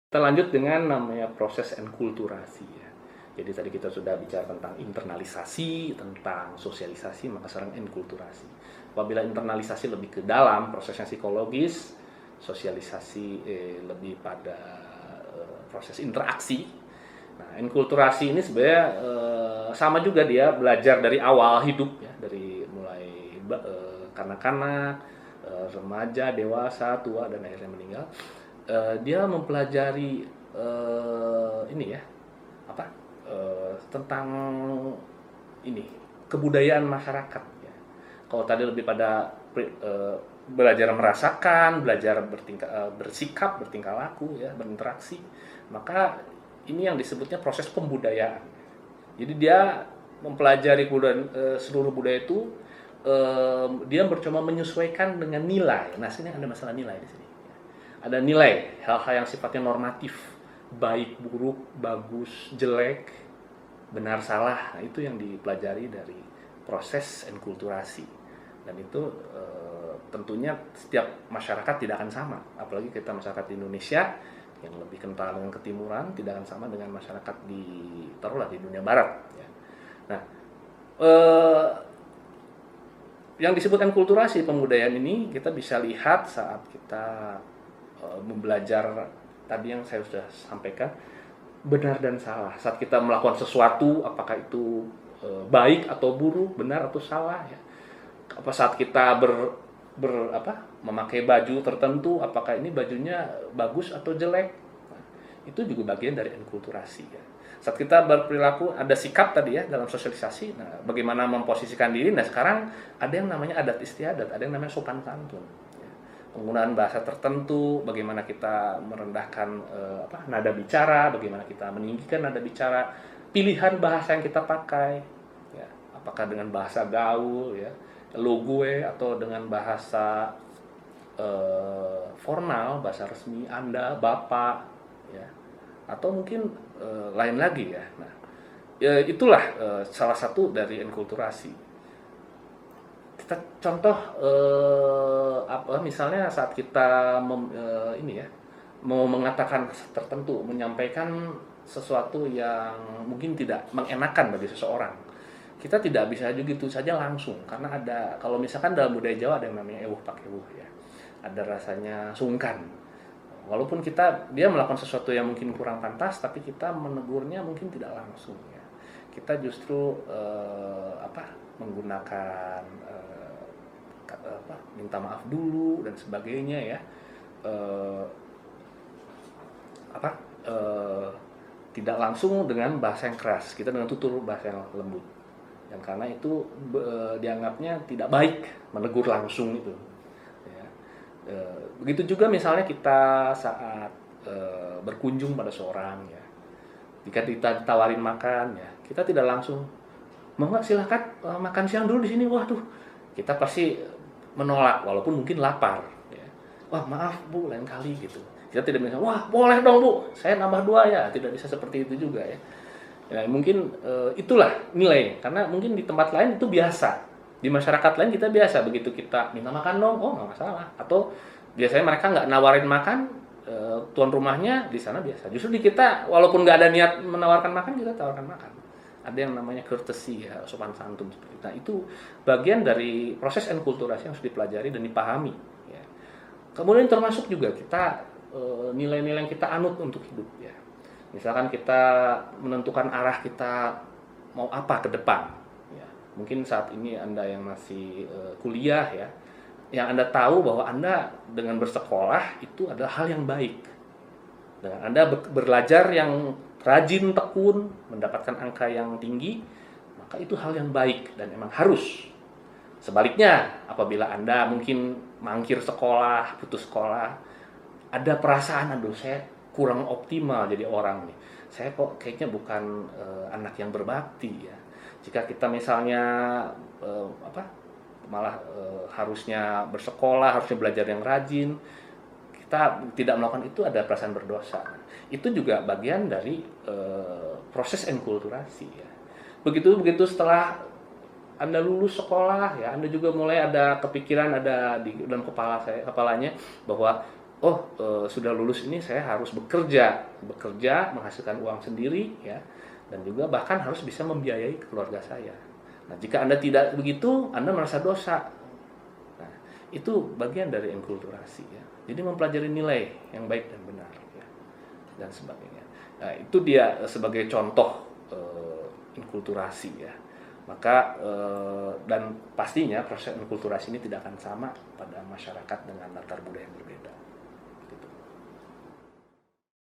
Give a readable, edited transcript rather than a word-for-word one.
Kita lanjut dengan namanya proses enkulturasi ya. Jadi tadi kita sudah bicara tentang internalisasi, tentang sosialisasi, maka sekarang enkulturasi. Apabila internalisasi lebih ke dalam, prosesnya psikologis, sosialisasi lebih pada proses interaksi. Nah, enkulturasi ini sebenarnya sama juga, dia belajar dari awal hidup ya, dari mulai kanak-kanak, remaja, dewasa, tua, dan akhirnya meninggal. Dia mempelajari ini ya, apa tentang ini kebudayaan masyarakat ya. Kalau tadi lebih pada belajar merasakan, belajar bersikap, bertingkah laku ya, berinteraksi, maka ini yang disebutnya proses pembudayaan. Jadi dia mempelajari seluruh budaya itu, dia mencoba menyesuaikan dengan nilai. Nah, sini ada masalah nilai di sini. Ada nilai, hal-hal yang sifatnya normatif, baik, buruk, bagus, jelek, benar, salah. Nah, itu yang dipelajari dari proses enkulturasi. Dan itu tentunya setiap masyarakat tidak akan sama. Apalagi kita masyarakat di Indonesia yang lebih kental dengan ketimuran, tidak akan sama dengan masyarakat di dunia barat. Ya. Nah, yang disebut enkulturasi, pembudayaan ini kita bisa lihat saat kita membelajar tadi yang saya sudah sampaikan, benar dan salah. Saat kita melakukan sesuatu, apakah itu baik atau buruk, benar atau salah ya. Apa saat kita memakai baju tertentu, apakah ini bajunya bagus atau jelek. Nah, itu juga bagian dari enkulturasi ya. Saat kita berperilaku, ada sikap tadi ya dalam sosialisasi. Nah, bagaimana memposisikan diri. Nah, sekarang ada yang namanya adat istiadat, ada yang namanya sopan santun. Penggunaan bahasa tertentu, bagaimana kita merendahkan nada bicara, bagaimana kita meninggikan nada bicara, pilihan bahasa yang kita pakai, ya, apakah dengan bahasa gaul, ya, lo gue, atau dengan bahasa formal, bahasa resmi, Anda, Bapak, ya, atau mungkin lain lagi ya. Nah, ya, itulah salah satu dari enkulturasi. Kita contoh misalnya saat kita mau mengatakan tertentu, menyampaikan sesuatu yang mungkin tidak mengenakan bagi seseorang, kita tidak bisa juga gitu saja langsung, karena ada, kalau misalkan dalam budaya Jawa ada yang namanya ewuh pakewuh ya, ada rasanya sungkan, walaupun dia melakukan sesuatu yang mungkin kurang pantas, tapi kita menegurnya mungkin tidak langsung ya. Kita justru menggunakan minta maaf dulu dan sebagainya ya, tidak langsung dengan bahasa yang keras, kita dengan tutur bahasa yang lembut, dan karena itu dianggapnya tidak baik menegur langsung itu ya. Begitu juga misalnya kita saat berkunjung pada seorang ya, jika kita ditawarin makan ya, kita tidak langsung mau nggak, silahkan makan siang dulu di sini. Waduh, kita pasti menolak walaupun mungkin lapar ya. Wah, maaf Bu, lain kali gitu. Kita tidak bisa, wah boleh dong Bu, saya nambah 2 ya. Tidak bisa seperti itu juga ya. Ya mungkin itulah nilai, karena mungkin di tempat lain itu biasa, di masyarakat lain kita biasa, begitu kita minta makan dong, oh nggak masalah. Atau biasanya mereka nggak nawarin makan, tuan rumahnya di sana biasa. Justru di kita walaupun nggak ada niat menawarkan makan, kita tawarkan makan. Ada yang namanya courtesy ya, sopan santun seperti itu. Nah, itu bagian dari proses enkulturasi yang harus dipelajari dan dipahami ya. Kemudian termasuk juga kita nilai-nilai yang kita anut untuk hidup ya. Misalkan kita menentukan arah kita mau apa ke depan ya. Mungkin saat ini Anda yang masih kuliah ya, yang Anda tahu bahwa Anda dengan bersekolah itu adalah hal yang baik. Dengan Anda belajar yang rajin, tekun, mendapatkan angka yang tinggi, maka itu hal yang baik dan emang harus. Sebaliknya, apabila Anda mungkin mangkir sekolah, putus sekolah, ada perasaan, aduh saya kurang optimal jadi orang nih, saya kok kayaknya bukan anak yang berbakti ya. Jika kita misalnya harusnya bersekolah, harusnya belajar yang rajin, kita tidak melakukan itu, ada perasaan berdosa. Itu juga bagian dari proses enkulturasi ya. Begitu setelah Anda lulus sekolah ya, Anda juga mulai ada kepikiran, ada di dalam kepalanya bahwa sudah lulus ini saya harus bekerja menghasilkan uang sendiri ya, dan juga bahkan harus bisa membiayai keluarga saya. Nah, jika Anda tidak begitu, Anda merasa dosa. Nah, itu bagian dari enkulturasi ya. Jadi mempelajari nilai yang baik dan benar ya, dan sebagainya. Nah, itu dia sebagai contoh enkulturasi ya. Maka dan pastinya proses enkulturasi ini tidak akan sama pada masyarakat dengan latar budaya yang berbeda.